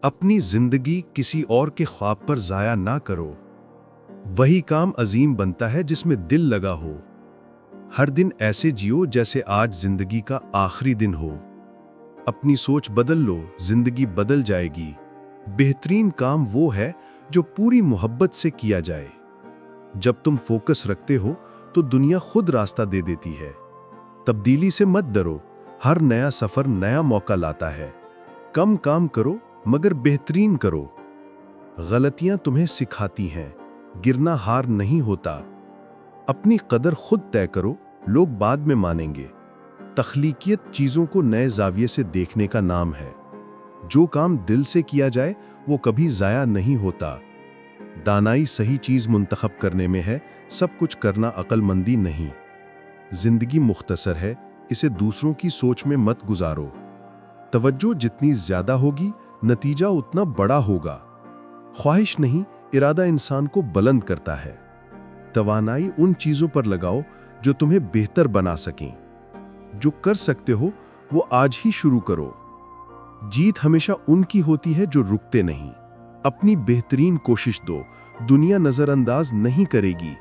اپنی زندگی کسی اور کے خواب پر ضائع نہ کرو۔ وہی کام عظیم بنتا ہے جس میں دل لگا ہو۔ ہر دن ایسے جیو جیسے آج زندگی کا آخری دن ہو۔ اپنی سوچ بدل لو، زندگی بدل جائے گی۔ بہترین کام وہ ہے جو پوری محبت سے کیا جائے۔ جب تم فوکس رکھتے ہو تو دنیا خود راستہ دے دیتی ہے۔ تبدیلی سے مت ڈرو، ہر نیا سفر نیا موقع لاتا ہے۔ کم کام کرو مگر بہترین کرو۔ غلطیاں تمہیں سکھاتی ہیں، گرنا ہار نہیں ہوتا۔ اپنی قدر خود طے کرو، لوگ بعد میں مانیں گے۔ تخلیقیت چیزوں کو نئے زاویے سے دیکھنے کا نام ہے۔ جو کام دل سے کیا جائے وہ کبھی ضائع نہیں ہوتا۔ دانائی صحیح چیز منتخب کرنے میں ہے، سب کچھ کرنا عقل مندی نہیں۔ زندگی مختصر ہے، اسے دوسروں کی سوچ میں مت گزارو۔ توجہ جتنی زیادہ ہوگی، نتیجہ اتنا بڑا ہوگا۔ خواہش نہیں، ارادہ انسان کو بلند کرتا ہے۔ توانائی ان چیزوں پر لگاؤ جو تمہیں بہتر بنا سکیں۔ جو کر سکتے ہو وہ آج ہی شروع کرو۔ جیت ہمیشہ ان کی ہوتی ہے جو رکتے نہیں۔ اپنی بہترین کوشش دو، دنیا نظر انداز نہیں کرے گی۔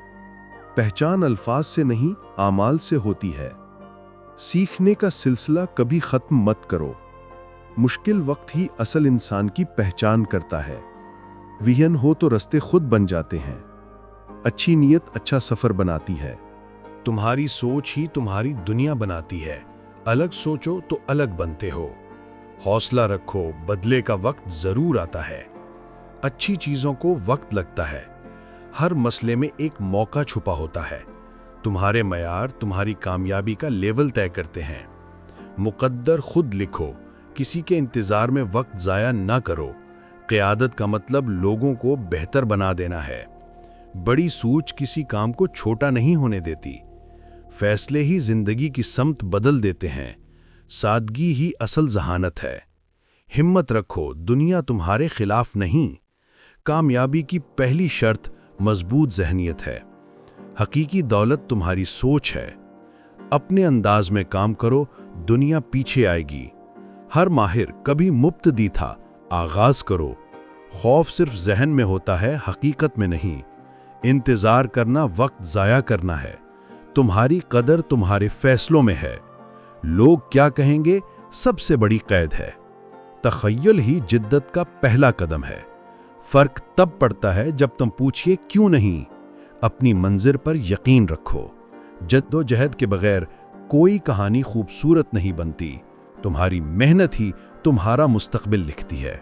پہچان الفاظ سے نہیں، اعمال سے ہوتی ہے۔ سیکھنے کا سلسلہ کبھی ختم مت کرو۔ مشکل وقت ہی اصل انسان کی پہچان کرتا ہے۔ ویژن ہو تو رستے خود بن جاتے ہیں۔ اچھی نیت اچھا سفر بناتی ہے۔ تمہاری سوچ ہی تمہاری دنیا بناتی ہے۔ الگ سوچو تو الگ بنتے ہو۔ حوصلہ رکھو، بدلے کا وقت ضرور آتا ہے۔ اچھی چیزوں کو وقت لگتا ہے۔ ہر مسئلے میں ایک موقع چھپا ہوتا ہے۔ تمہارے معیار تمہاری کامیابی کا لیول طے کرتے ہیں۔ مقدر خود لکھو، کسی کے انتظار میں وقت ضائع نہ کرو۔ قیادت کا مطلب لوگوں کو بہتر بنا دینا ہے۔ بڑی سوچ کسی کام کو چھوٹا نہیں ہونے دیتی۔ فیصلے ہی زندگی کی سمت بدل دیتے ہیں۔ سادگی ہی اصل ذہانت ہے۔ ہمت رکھو، دنیا تمہارے خلاف نہیں۔ کامیابی کی پہلی شرط مضبوط ذہنیت ہے۔ حقیقی دولت تمہاری سوچ ہے۔ اپنے انداز میں کام کرو، دنیا پیچھے آئے گی۔ ہر ماہر کبھی مبتدی تھا، آغاز کرو۔ خوف صرف ذہن میں ہوتا ہے، حقیقت میں نہیں۔ انتظار کرنا وقت ضائع کرنا ہے۔ تمہاری قدر تمہارے فیصلوں میں ہے۔ لوگ کیا کہیں گے، سب سے بڑی قید ہے۔ تخیل ہی جدت کا پہلا قدم ہے۔ فرق تب پڑتا ہے جب تم پوچھئے کیوں نہیں۔ اپنی منظر پر یقین رکھو۔ جد و جہد کے بغیر کوئی کہانی خوبصورت نہیں بنتی۔ تمہاری محنت ہی تمہارا مستقبل لکھتی ہے۔